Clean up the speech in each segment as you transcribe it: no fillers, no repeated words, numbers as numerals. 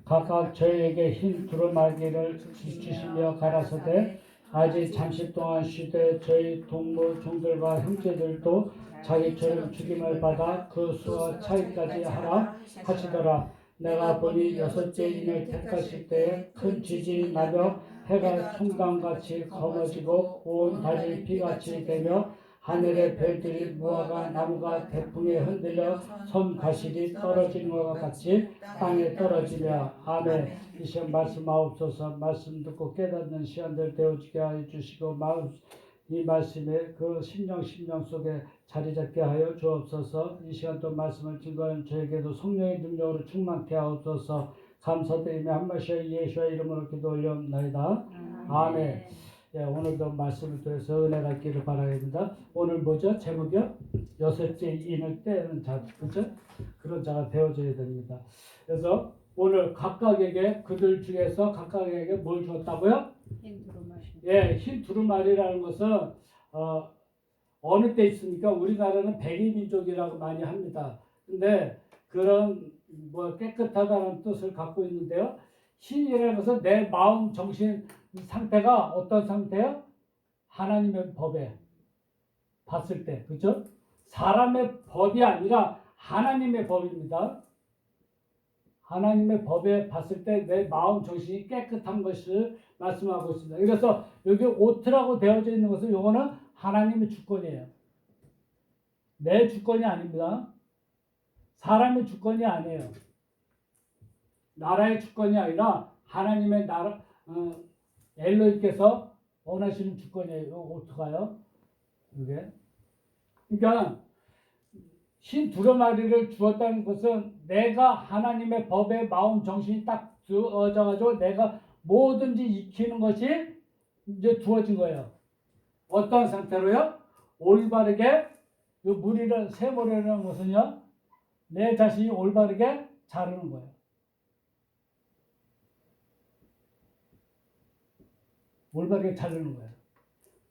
각각 저에게 흰 두루마기를 주시며 가라사대 아직 잠시 동안 쉬되 저희 동무 종들과 형제들도 자기처럼 죽임을 받아 그 수와 차이까지 하라 하시더라. 내가 보니 여섯째 인을 택하실 때에 큰 지진이 나며 해가 총당같이 검어지고 온 달이 피같이 되며 하늘의 별들이 무화과 나무가 대풍에 흔들려 선 가시리 떨어지는 것과 같이 땅에 떨어지며 아멘. 이 시간 말씀하옵소서. 말씀 듣고 깨닫는 시간들 되어지게 하여 주시고 이 말씀에 그 심령 속에 자리 잡게 하여 주옵소서. 이 시간 또 말씀을 증거하는 저에게도 성령의 능력으로 충만케 하옵소서. 감사드리며 한 말씩 예수의 이름으로 기도 올려옵나이다. 아멘. 예, 오늘도 말씀을 통해서 은혜가 있기를 바라겠습니다. 오늘 뭐죠? 제목이요? 여섯째 인을 떼는 자, 그죠? 그런 자가 되어져야 됩니다. 그래서 오늘 각각에게 그들 중에서 각각에게 뭘 줬다고요? 흰 두루마리. 예, 흰 두루마리라는 것은 어느 때 있습니까? 우리나라는 백이민족이라고 많이 합니다. 근데 그런 뭐 깨끗하다는 뜻을 갖고 있는데요. 흰이라는 것은 내 마음, 정신 상태가 어떤 상태요? 하나님의 법에 봤을 때, 그죠? 사람의 법이 아니라 하나님의 법입니다. 하나님의 법에 봤을 때 내 마음, 정신이 깨끗한 것을 말씀하고 있습니다. 그래서 여기 오트라고 되어져 있는 것은 요거는 하나님의 주권이에요. 내 주권이 아닙니다. 사람의 주권이 아니에요. 나라의 주권이 아니라 하나님의 나라, 엘로히께서 원하시는 주권이에요. 오트가요. 이게. 그러니까 흰 두루마리를 주었다는 것은 내가 하나님의 법에 마음 정신이 딱 주어져가지고 내가 뭐든지 익히는 것이 이제 주어진 거예요. 어떤 상태로요? 올바르게 이 무리를 세모라는 것은요, 내 자신이 올바르게 자르는 거예요. 올바르게 자르는 거예요.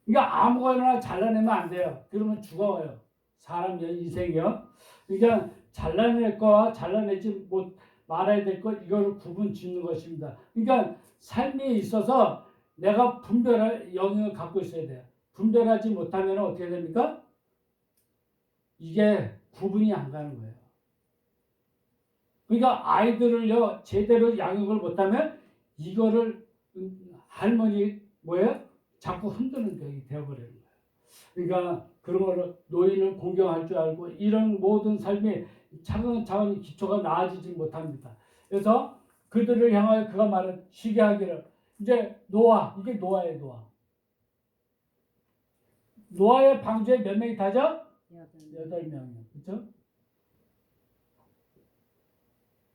그러니까 아무거나 잘라내면 안 돼요. 그러면 죽어요. 사람 인생이요. 그러니까 잘라낼 거와 잘라내지 못 말아야 될 것 이걸 구분 짓는 것입니다. 그러니까 삶에 있어서 내가 분별할 영역을 갖고 있어야 돼요. 분별하지 못하면 어떻게 됩니까? 이게 구분이 안 가는 거예요. 그러니까 아이들을요 제대로 양육을 못하면 이거를 할머니 뭐예요? 자꾸 흔드는 격이 되어버리는 거예요. 그러니까 그런 거를 노인을 공경할 줄 알고 이런 모든 삶이 차근차근 기초가 나아지지 못합니다. 그래서 그들을 향하여 그가 말은 쉬게 하기를 이제 노아 이게 노아예요. 노아의 방주에 몇 명이 타죠? 8명이요. 그렇죠?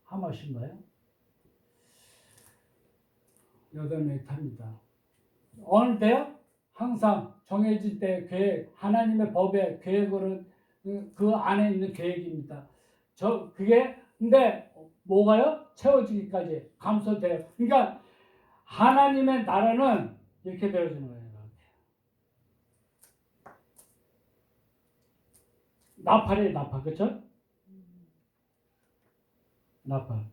하마신가요? 8명이 탑니다. 어느 때요? 항상 정해진 때 계획, 하나님의 법의 계획으로 그 안에 있는 계획입니다. 그게 근데 뭐가요? 채워지기까지 감소돼요. 그러니까 하나님의 나라는 이렇게 되어지는 거예요. 나팔이에요, 나팔, 그렇죠? 나팔.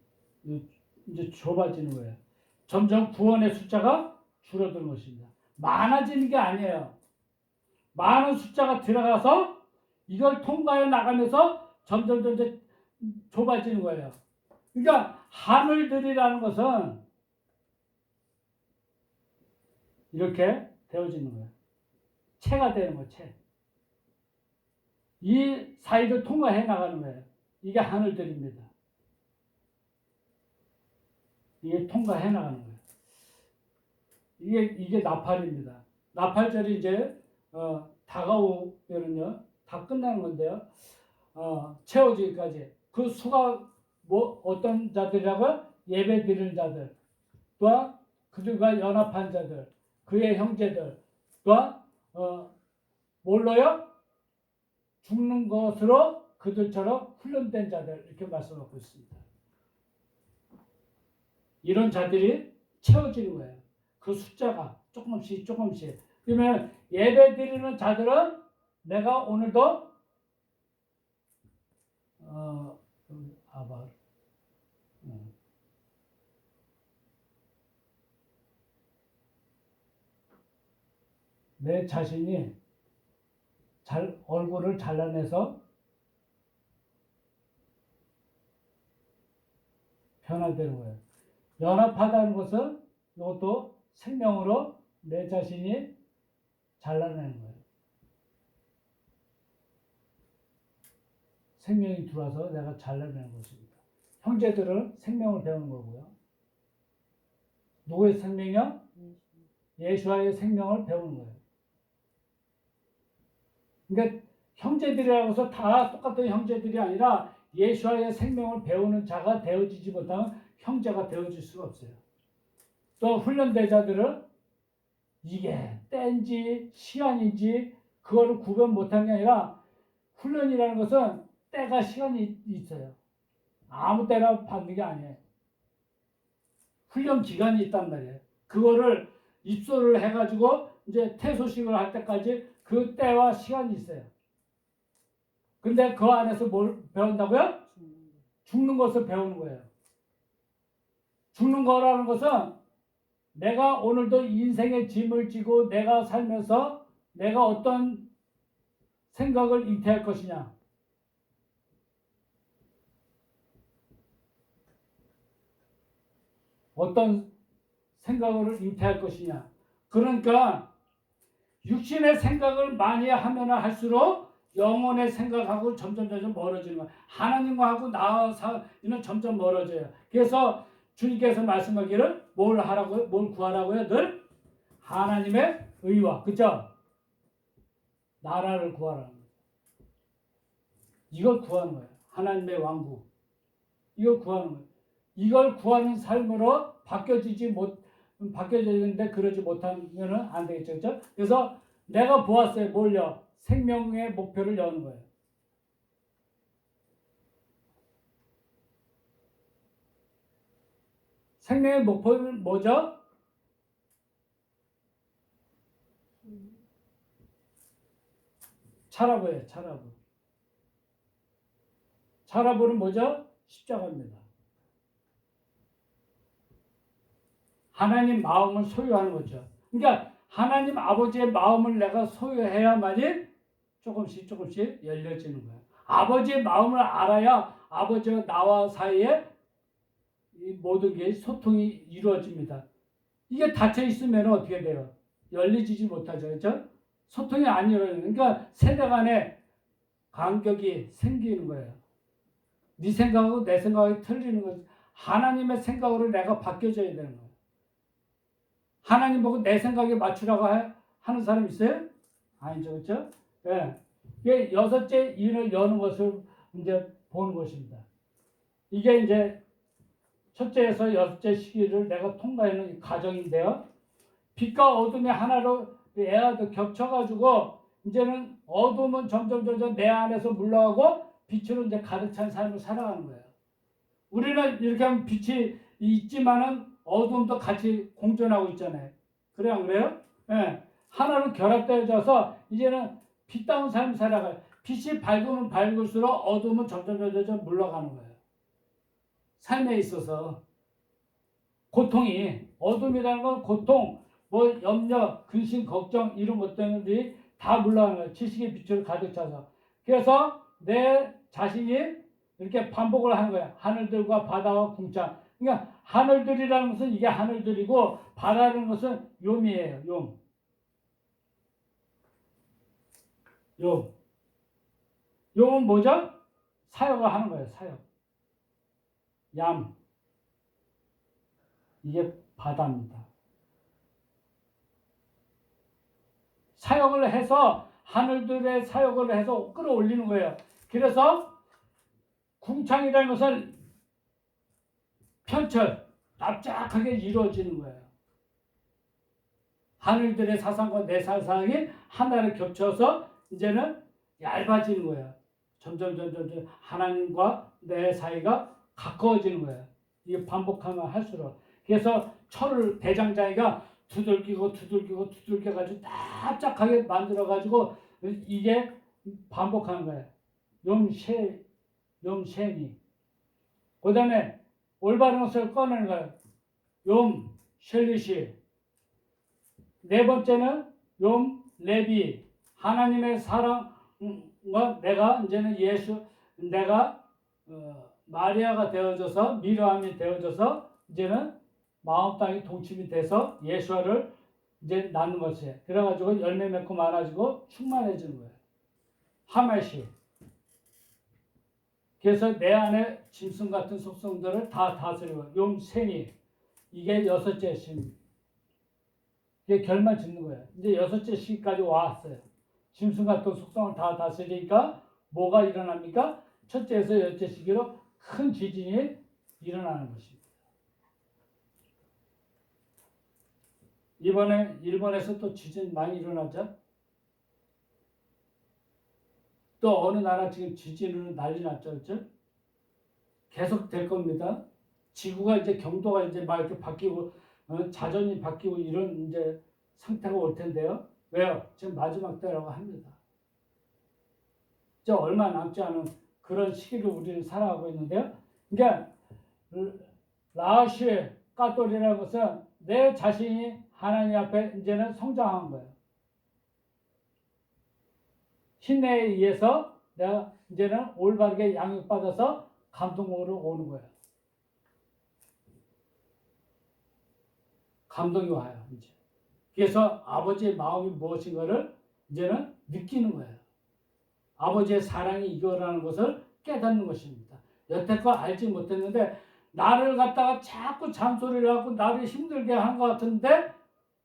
이제 좁아지는 거예요. 점점 구원의 숫자가 줄어드는 것입니다. 많아지는 게 아니에요. 많은 숫자가 들어가서 이걸 통과해 나가면서 점점 좁아지는 거예요. 그러니까 하늘들이라는 것은 이렇게 되어지는 거예요. 채가 되는 거예요. 채. 이 사이를 통과해 나가는 거예요. 이게 하늘들입니다. 이게 통과해 나가는 거예요. 이게 나팔입니다. 나팔절이 이제 다가오면은요 다 끝나는 건데요. 채워지기까지 그 수가 뭐 어떤 자들이라고요? 예배 드리는 자들, 또한 그들과 연합한 자들, 그의 형제들, 또한 뭘로요? 죽는 것으로 그들처럼 훈련된 자들 이렇게 말씀하고 있습니다. 이런 자들이 채워지는 거예요. 그 숫자가 조금씩. 그러면 예배 드리는 자들은 내가 오늘도 내 자신이 얼굴을 잘라내서 변화되는 거예요. 연합하다는 것은 이것도 생명으로 내 자신이 잘라내는 거예요. 생명이 들어와서 내가 잘라내는 것입니다. 형제들은 생명을 배우는 거고요. 누구의 생명이요? 예수와의 생명을 배우는 거예요. 그러니까 형제들이라고 해서 다 똑같은 형제들이 아니라 예수와의 생명을 배우는 자가 되어지지 못하면 형제가 되어질 수가 없어요. 또 훈련대자들은 이게 때인지 시간인지 그거를 구분 못하는 게 아니라 훈련이라는 것은 때가 시간이 있어요. 아무 때나 받는 게 아니에요. 훈련 기간이 있단 말이에요. 그거를 입소를 해가지고 이제 퇴소식을 할 때까지 그 때와 시간이 있어요. 근데 그 안에서 뭘 배운다고요? 죽는 것을 배우는 거예요. 죽는 거라는 것은 내가 오늘도 인생의 짐을 지고 내가 살면서 내가 어떤 생각을 잉태할 것이냐. 어떤 생각을 잉태할 것이냐. 그러니까 육신의 생각을 많이 하면 할수록 영혼의 생각하고 점점 멀어지는 거예요. 하나님과 하고 나와 사이는 점점 멀어져요. 그래서 주님께서 말씀하기를 뭘 하라고요? 뭘 구하라고요? 늘 하나님의 의와 그죠? 나라를 구하라는 거예요. 이걸 구하는 거예요. 하나님의 왕국. 이걸 구하는 거예요. 이걸 구하는 삶으로 바뀌어지는데 그러지 못하면 안 되겠죠. 그렇죠? 그래서 내가 보았어요. 뭘요? 생명의 목표를 여는 거예요. 생명의 목표는 뭐죠? 차라부예요. 차라부. 차라부는 뭐죠? 십자가입니다. 하나님 마음을 소유하는 거죠. 그러니까 하나님 아버지의 마음을 내가 소유해야만이 조금씩 열려지는 거예요. 아버지의 마음을 알아야 아버지와 나와 사이에 이 모든 게 소통이 이루어집니다. 이게 닫혀 있으면 어떻게 돼요? 열리지 못하죠. 그렇죠? 소통이 안 이루어져요. 그러니까 세대 간에 간격이 생기는 거예요. 네 생각하고 내 생각이 틀리는 거죠. 하나님의 생각으로 내가 바뀌어져야 되는 거예요. 하나님 보고 내 생각에 맞추라고 하는 사람 있어요? 아니죠. 그렇죠? 예. 이게 여섯째 일을 여는 것을 이제 보는 것입니다. 이게 이제 첫째에서 여섯째 시기를 내가 통과하는 과정인데요. 빛과 어둠이 하나로 애아도 겹쳐가지고 이제는 어둠은 점점 내 안에서 물러가고 빛으로 이제 가득 찬 삶을 살아가는 거예요. 우리는 이렇게 하면 빛이 있지만은 어둠도 같이 공존하고 있잖아요. 그래요, 안 그래요? 예. 하나로 결합되어져서 이제는 빛다운 삶을 살아가요. 빛이 밝으면 밝을수록 어둠은 점점 물러가는 거예요. 삶에 있어서 고통이 어둠이라는 건 고통, 뭐 염려, 근심, 걱정 이런 것들이 다 물러가는 거예요. 지식의 빛으로 가득 차서. 그래서 내 자신이 이렇게 반복을 하는 거예요. 하늘들과 바다와 궁창. 그러니까 하늘들이라는 것은 이게 하늘들이고 바다라는 것은 욤이에요. 욤. 욤. 욤은 뭐죠? 사역을 하는 거예요. 사역. 얌. 이게 바다입니다. 사역을 해서 하늘들의 사역을 해서 끌어올리는 거예요. 그래서 궁창이라는 것은 편철, 납작하게 이루어지는 거예요. 하늘들의 사상과 내 사상이 하나를 겹쳐서 이제는 얇아지는 거예요. 점점 하나님과 내 사이가 가까워지는 거예요. 이게 반복하면 할수록. 그래서 철을 대장장이가 두들겨가지고 납작하게 만들어가지고 이게 반복하는 거예요. 용쉐니. 그 다음에 올바른 것을 꺼내는 거예요. 욤, 셸리시. 네 번째는 욤, 레비, 하나님의 사랑과 내가 이제는 내가 마리아가 되어져서 미르암이 되어져서 이제는 마음 땅이 동침이 돼서 예수와를 이제 낳는 것이에요. 그래가지고 열매 맺고 많아지고 충만해지는 거예요. 하멜시. 그래서 내 안에 짐승 같은 속성들을 다 다스리고 용세니 이게 여섯째 심. 이게 결말 짓는 거예요. 이제 여섯째 시까지 왔어요. 짐승 같은 속성을 다 다스리니까 뭐가 일어납니까? 첫째에서 여섯째 시기로 큰 지진이 일어나는 것입니다. 이번에 일본에서 또 지진 많이 일어나죠. 또 어느 나라 지금 지진으로 난리 났죠, 그렇죠? 계속 될 겁니다. 지구가 이제 경도가 이제 막 이렇게 바뀌고 자전이 바뀌고 이런 이제 상태가 올 텐데요. 왜요? 지금 마지막 때라고 합니다. 이제 얼마 남지 않은 그런 시기를 우리는 살아가고 있는데요. 그러니까 라시 까톨이라는 것은 내 자신이 하나님 앞에 이제는 성장한 거예요. 신뢰에 의해서 내가 이제는 올바르게 양육받아서 감동으로 오는 거예요. 감동이 와요, 이제. 그래서 아버지의 마음이 무엇인가를 이제는 느끼는 거예요. 아버지의 사랑이 이거라는 것을 깨닫는 것입니다. 여태껏 알지 못했는데 나를 갖다가 자꾸 잔소리를 하고 나를 힘들게 한 것 같은데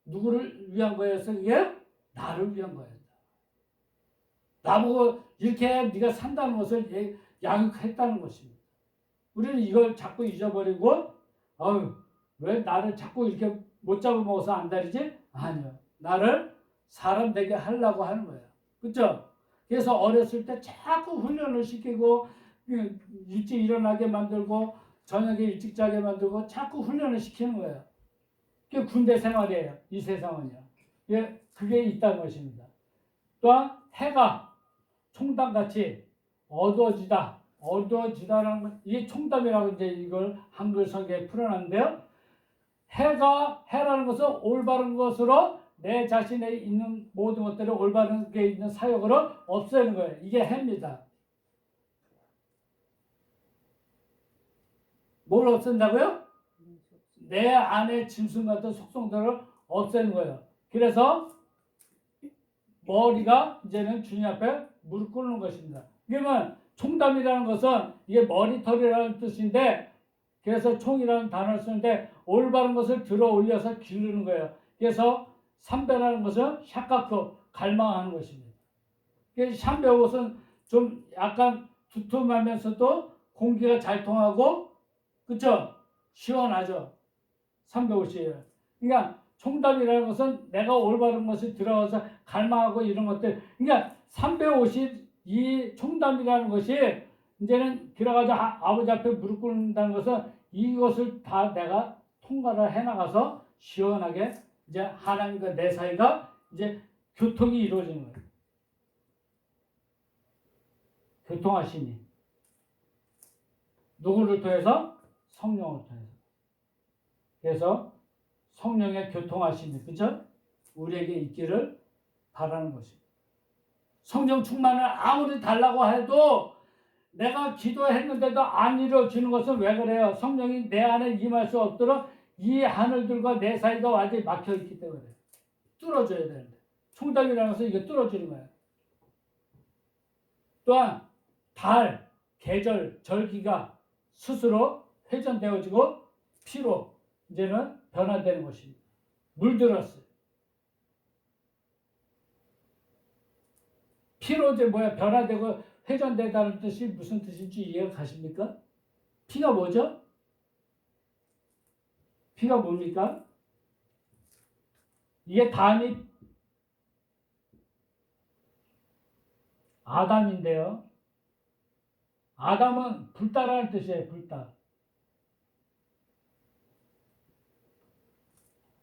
누구를 위한 거였어? 이게 나를 위한 거예요. 나보고 이렇게 네가 산다는 것을 양육했다는 것입니다. 우리는 이걸 자꾸 잊어버리고 왜 나를 자꾸 이렇게 못 잡아먹어서 안달이지? 아니요. 나를 사람 되게 하려고 하는 거예요. 그렇죠? 그래서 어렸을 때 자꾸 훈련을 시키고 일찍 일어나게 만들고 저녁에 일찍 자게 만들고 자꾸 훈련을 시키는 거예요. 그게 군대 생활이에요. 이 세상은요. 그게 있다는 것입니다. 또한 해가 총담같이 어두워지다라는 건 이게 총담이라고 이제 이걸 한글 성경에 풀어놨는데요. 해라는 것은 올바른 것으로 내 자신에 있는 모든 것들을 올바른 게 있는 사역으로 없애는 거예요. 이게 해입니다. 뭘 없앤다고요? 내 안에 짐승 같은 속성들을 없애는 거예요. 그래서 머리가 이제는 주님 앞에 무릎 꿇는 것입니다. 그러면 총담이라는 것은 이게 머리털이라는 뜻인데 그래서 총이라는 단어를 쓰는데 올바른 것을 들어 올려서 기르는 거예요. 그래서 삼배라는 것은 샤카크 갈망하는 것입니다. 그래서 삼배옷은 좀 약간 두툼하면서도 공기가 잘 통하고 그쵸? 시원하죠. 삼배옷이에요. 그러니까 총담이라는 것은 내가 올바른 것을 들어가서 갈망하고 이런 것들. 그러니까 삼배옷이 이 총담이라는 것이 이제는 들어가서 아버지 앞에 무릎 꿇는다는 것은 이것을 다 내가 통과를 해나가서 시원하게 이제 하나님과 내 사이가 이제 교통이 이루어지는 거예요. 교통하시니 누구를 통해서? 성령을 통해서. 그래서 성령의 교통하심이 그죠? 우리에게 있기를 바라는 것입니다. 성령 충만을 아무리 달라고 해도 내가 기도했는데도 안 이루어지는 것은 왜 그래요? 성령이 내 안에 임할 수 없도록 이 하늘들과 내 사이가 완전히 막혀있기 때문에 뚫어줘야 되는데 총담이라는 것은 이게 뚫어주는 거예요. 또한 달, 계절, 절기가 스스로 회전되어지고 피로 이제는 변화되는 것입니다. 물들었어요. 피로 이제 변화되고 회전되다는 뜻이 무슨 뜻인지 이해가 가십니까? 피가 뭐죠? 피가 뭡니까? 이게 단이 아담인데요. 아담은 불다라는 뜻이에요. 불다.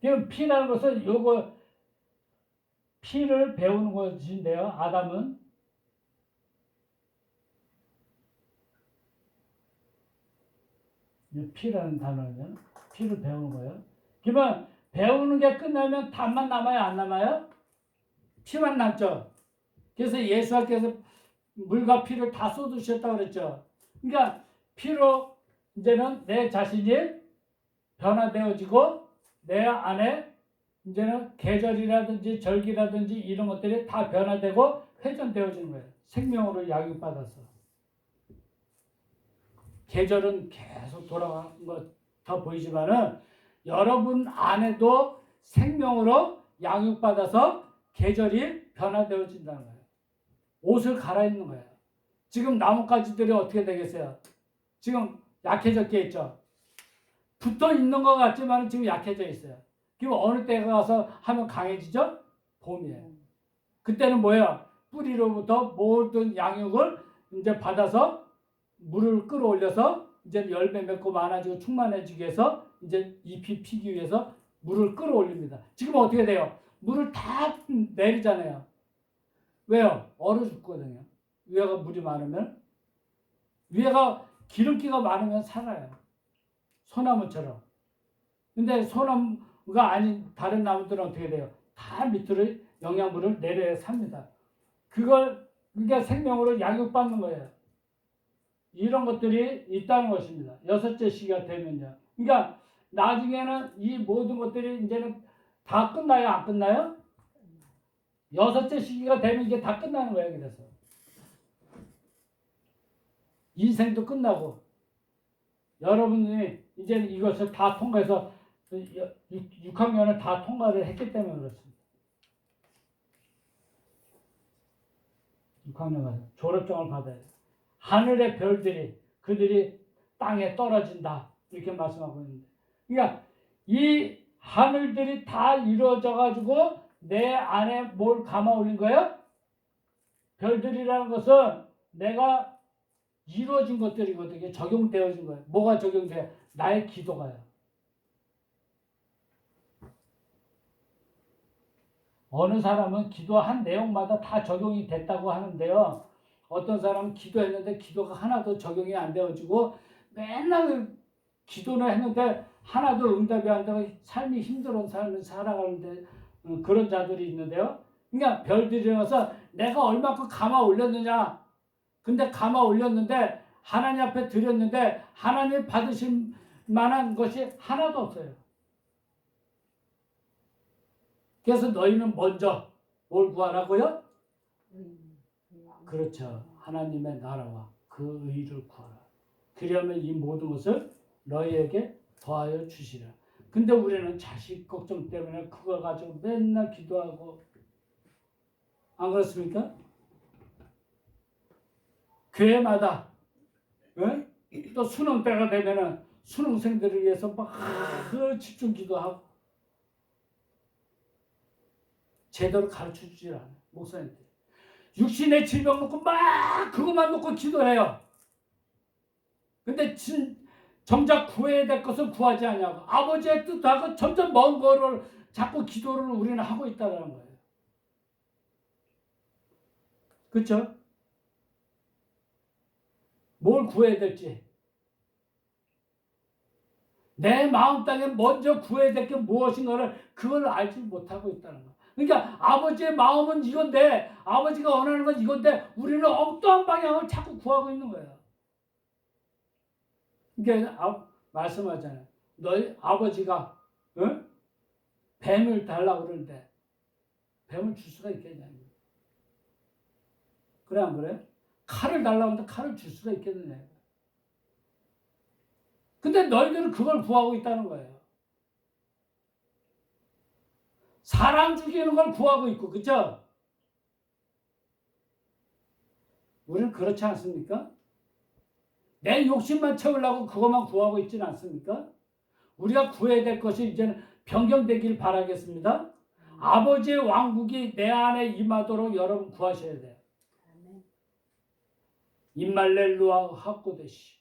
그럼 피라는 것은 피를 배우는 것인데요. 아담은 피라는 단어는 피를 배우는 거예요. 그러면 배우는 게 끝나면 단만 남아요? 안 남아요? 피만 남죠. 그래서 예수께서 물과 피를 다 쏟으셨다고 그랬죠. 그러니까 피로 이제는 내 자신이 변화되어지고 내 안에 이제는 계절이라든지 절기라든지 이런 것들이 다 변화되고 회전되어지는 거예요. 생명으로 양육받아서. 계절은 계속 돌아가는 것 더 보이지만은 여러분 안에도 생명으로 양육받아서 계절이 변화되어진다는 거예요. 옷을 갈아입는 거예요. 지금 나뭇가지들이 어떻게 되겠어요? 지금 약해졌게 있죠. 붙어 있는 것 같지만 지금 약해져 있어요. 그럼 어느 때가 가서 하면 강해지죠? 봄이에요. 그때는 뭐예요? 뿌리로부터 모든 양육을 이제 받아서 물을 끌어올려서 이제 열매 맺고 많아지고 충만해지기 위해서 이제 잎이 피기 위해서 물을 끌어올립니다. 지금 어떻게 돼요? 물을 다 내리잖아요. 왜요? 얼어 죽거든요. 위에가 물이 많으면. 위에가 기름기가 많으면 살아요. 소나무처럼. 근데 소나무가 아닌 다른 나무들은 어떻게 돼요? 다 밑으로 영양분을 내려야 삽니다. 그러니까 생명으로 양육받는 거예요. 이런 것들이 있다는 것입니다. 여섯째 시기가 되면요. 그러니까 나중에는 이 모든 것들이 이제는 다 끝나요? 안 끝나요? 여섯째 시기가 되면 이게 다 끝나는 거예요. 그래서 인생도 끝나고 여러분이 이제는 이것을 다 통과해서 6학년을 다 통과를 했기 때문에 그렇습니다. 6학년 가서 졸업장을 받아야 돼요. 하늘의 별들이 그들이 땅에 떨어진다 이렇게 말씀하고 있는데, 그러니까 이 하늘들이 다 이루어져 가지고 내 안에 뭘 감아 올린 거예요? 별들이라는 것은 내가 이루어진 것들이거든요. 적용되어진 거예요. 뭐가 적용돼요? 나의 기도가요. 어느 사람은 기도한 내용마다 다 적용이 됐다고 하는데요. 어떤 사람은 기도했는데 기도가 하나도 적용이 안 되어지고 맨날 기도는 했는데 하나도 응답이 안 되고 삶이 힘들은 삶을 살아가는데 그런 자들이 있는데요. 그러니까 별들이 와서 내가 얼마큼 감아 올렸느냐. 근데 감아 올렸는데 하나님 앞에 드렸는데 하나님 받으실 만한 것이 하나도 없어요. 그래서 너희는 먼저 뭘 구하라고요? 그렇죠. 하나님의 나라와 그 의를 구하라. 그러면 이 모든 것을 너희에게 더하여 주시라. 근데 우리는 자식 걱정 때문에 그걸 가지고 맨날 기도하고, 안 그렇습니까? 교회마다 또 수능 때가 되면은 수능생들을 위해서 막 집중 기도하고 제대로 가르쳐 주질 않아요. 목사님들. 육신의 질병 놓고 막 그것만 놓고 기도해요. 근데 정작 구해야 될 것을 구하지 않냐고. 아버지의 뜻하고 점점 먼 거를 자꾸 기도를 우리는 하고 있다는 거예요. 그렇죠? 뭘 구해야 될지. 내 마음 땅에 먼저 구해야 될 게 무엇인가를 그걸 알지 못하고 있다는 거예요. 그러니까 아버지의 마음은 이건데, 아버지가 원하는 건 이건데 우리는 엉뚱한 방향을 자꾸 구하고 있는 거예요. 그러니까 말씀하잖아요. 너희 아버지가 뱀을 달라고 그러는데 뱀을 줄 수가 있겠냐. 그래 안 그래? 칼을 달라고 하는데 칼을 줄 수가 있겠느냐. 근데 너희들은 그걸 구하고 있다는 거예요. 사람 죽이는 걸 구하고 있고, 그죠? 우리는 그렇지 않습니까? 내 욕심만 채우려고 그것만 구하고 있지는 않습니까? 우리가 구해야 될 것이 이제는 변경되길 바라겠습니다. 아버지의 왕국이 내 안에 임하도록 여러분 구하셔야 돼요. 임말렐루아 하코데시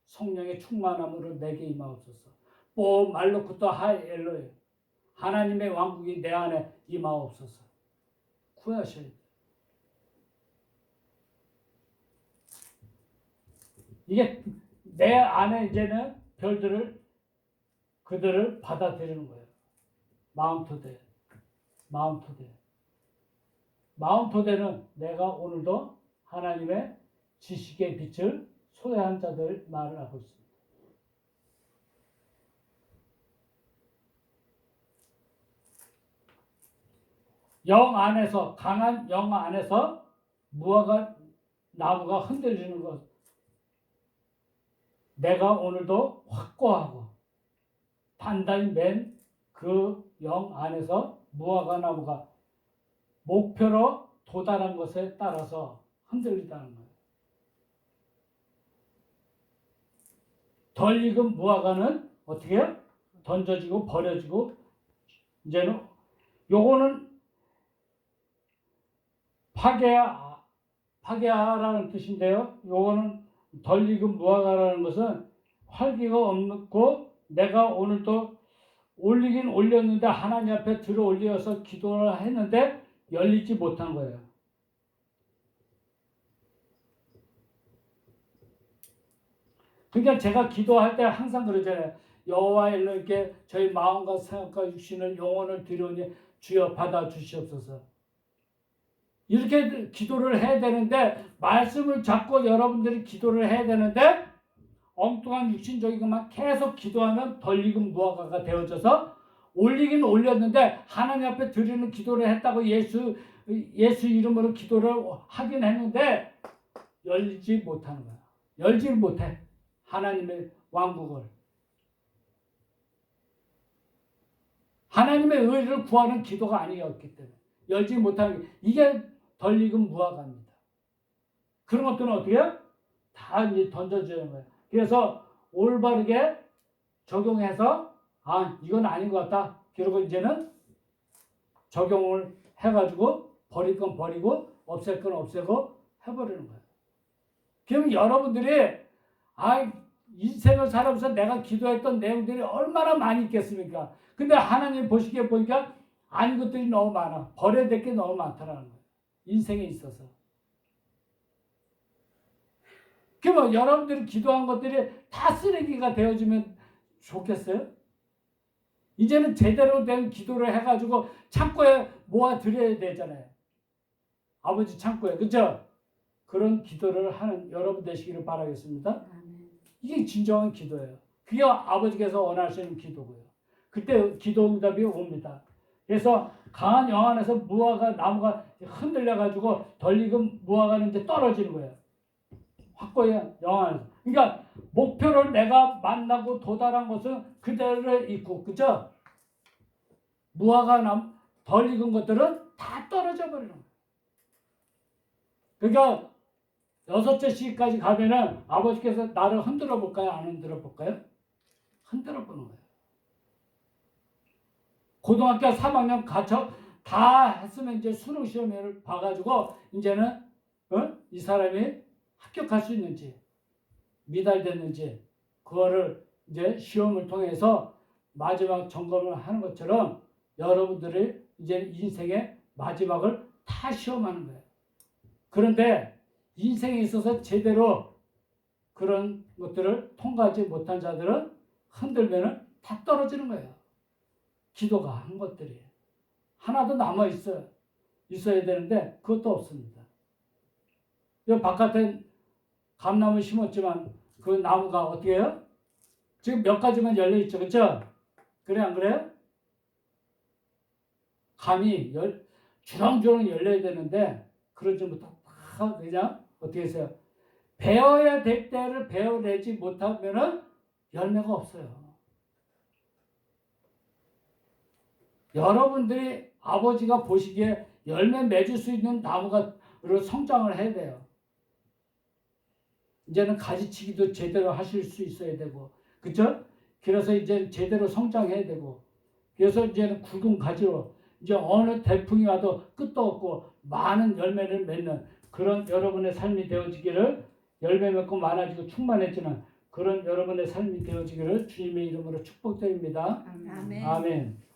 성령의 충만함으로 내게 임하옵소서. 뽀 말로쿠토 하이 엘로에 하나님의 왕국이 내 안에 임하옵소서. 구하셔야 돼요. 이게 내 안에 이제는 그들을 받아들이는 거예요. 마운트대. 마운토되는 내가 오늘도 하나님의 지식의 빛을 소유한 자들 말을 하고 있습니다. 영 안에서, 강한 영 안에서 무화과 나무가 흔들리는 것, 내가 오늘도 확고하고 단단히 맨 그 영 안에서 무화과 나무가 목표로 도달한 것에 따라서 흔들리다는 거예요. 덜 익은 무화과는 어떻게 해요? 던져지고 버려지고, 이제는 요거는 파괴하라는 뜻인데요. 요거는 덜 익은 무화과라는 것은 활기가 없고, 내가 오늘도 올리긴 올렸는데 하나님 앞에 들어 올려서 기도를 했는데 열리지 못한 거예요. 그러니까 제가 기도할 때 항상 그러잖아요. 여호와의 이렇게 저희 마음과 생각과 육신을 영혼을 드려오니 주여 받아 주시옵소서. 이렇게 기도를 해야 되는데, 말씀을 잡고 여러분들이 기도를 해야 되는데 엉뚱한 육신적인 것만 계속 기도하면 덜 익은 무화과가 되어져서 올리긴 올렸는데 하나님 앞에 드리는 기도를 했다고 예수 이름으로 기도를 하긴 했는데 열리지 못하는 거야. 열지 못해. 하나님의 왕국을, 하나님의 의를 구하는 기도가 아니었기 때문에 열지 못하는 게, 이게 덜 익은 무화과입니다. 그런 것들은 어떻게 해요? 다 이제 던져주는 거예요. 그래서 올바르게 적용해서 이건 아닌 것 같다. 그리고 이제는 적용을 해가지고 버릴 건 버리고 없앨 건 없애고 해버리는 거예요. 그러면 여러분들이 인생을 살아면서 내가 기도했던 내용들이 얼마나 많이 있겠습니까? 근데 하나님 보시기에 보니까 아닌 것들이 너무 많아. 버려야 될 게 너무 많다라는 거예요. 인생에 있어서. 그러면 여러분들이 기도한 것들이 다 쓰레기가 되어지면 좋겠어요? 이제는 제대로 된 기도를 해가지고 창고에 모아드려야 되잖아요. 아버지 창고에. 그렇죠? 그런 기도를 하는 여러분 되시기를 바라겠습니다. 이게 진정한 기도예요. 그게 아버지께서 원하시는 기도고요. 그때 기도 응답이 옵니다. 그래서 강한 영 안에서 무화과 나무가 흔들려가지고 덜 익은 무화과는 이제 떨어지는 거예요. 확고히 영 안에서. 그러니까 목표를 내가 만나고 도달한 것은 그대로 있고, 그죠? 무화과 덜 익은 것들은 다 떨어져 버리는 거예요. 그러니까 6째 시기까지 가면은 아버지께서 나를 흔들어 볼까요? 안 흔들어 볼까요? 흔들어 보는 거예요. 고등학교 3학년 가서 다 했으면 이제 수능 시험을 봐가지고 이제는 이 사람이 합격할 수 있는지 미달됐는지 그거를 이제 시험을 통해서 마지막 점검을 하는 것처럼 여러분들이 이제 인생의 마지막을 다 시험하는 거예요. 그런데 인생에 있어서 제대로 그런 것들을 통과하지 못한 자들은 흔들면은 다 떨어지는 거예요. 기도가 한 것들이 하나도 남아 있어야 되는데 그것도 없습니다. 이 바깥에 감나무 심었지만 그 나무가 어떻게 해요? 지금 몇 가지만 열려 있죠, 그렇죠? 그래 안 그래요? 감이 주렁주렁 열려야 되는데 그러지 못하고 그냥 어떻게 했어요? 베어야 될 때를 베어내지 못하면은 열매가 없어요. 여러분들이 아버지가 보시기에 열매 맺을 수 있는 나무가 성장을 해야 돼요. 이제는 가지치기도 제대로 하실 수 있어야 되고, 그쵸? 그래서 이제 제대로 성장해야 되고, 그래서 이제는 굵은 가지로 이제 어느 태풍이 와도 끝도 없고 많은 열매를 맺는 그런 여러분의 삶이 되어지기를, 열매 맺고 많아지고 충만해지는 그런 여러분의 삶이 되어지기를 주님의 이름으로 축복드립니다. 아멘. 아멘.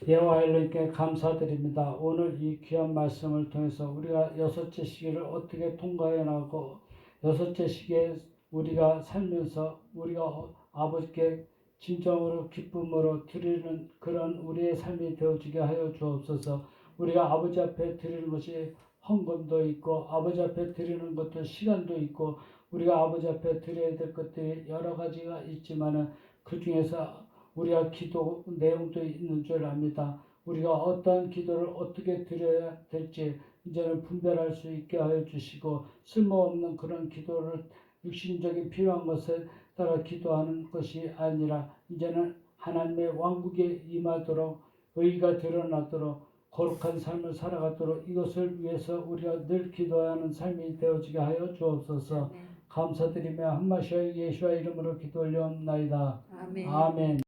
여호와 엘로힘께 감사드립니다. 오늘 이 귀한 말씀을 통해서 우리가 6째 시기를 어떻게 통과해 나가고 6째 시기에 우리가 살면서 우리가 아버지께 진정으로 기쁨으로 드리는 그런 우리의 삶이 되어지게 하여 주옵소서. 우리가 아버지 앞에 드리는 것이 헌금도 있고 아버지 앞에 드리는 것도 시간도 있고 우리가 아버지 앞에 드려야 될 것들이 여러 가지가 있지만은 그 중에서 우리가 기도 내용도 있는 줄 압니다. 우리가 어떠한 기도를 어떻게 드려야 될지 이제는 분별할 수 있게 하여 주시고 쓸모없는 그런 기도를 육신적인 필요한 것에 따라 기도하는 것이 아니라 이제는 하나님의 왕국에 임하도록 의가 드러나도록 거룩한 삶을 살아가도록 이것을 위해서 우리가 늘 기도하는 삶이 되어지게 하여 주옵소서. 감사드리며 한 마디의 예수와 이름으로 기도 올려옵나이다. 아멘. 아멘.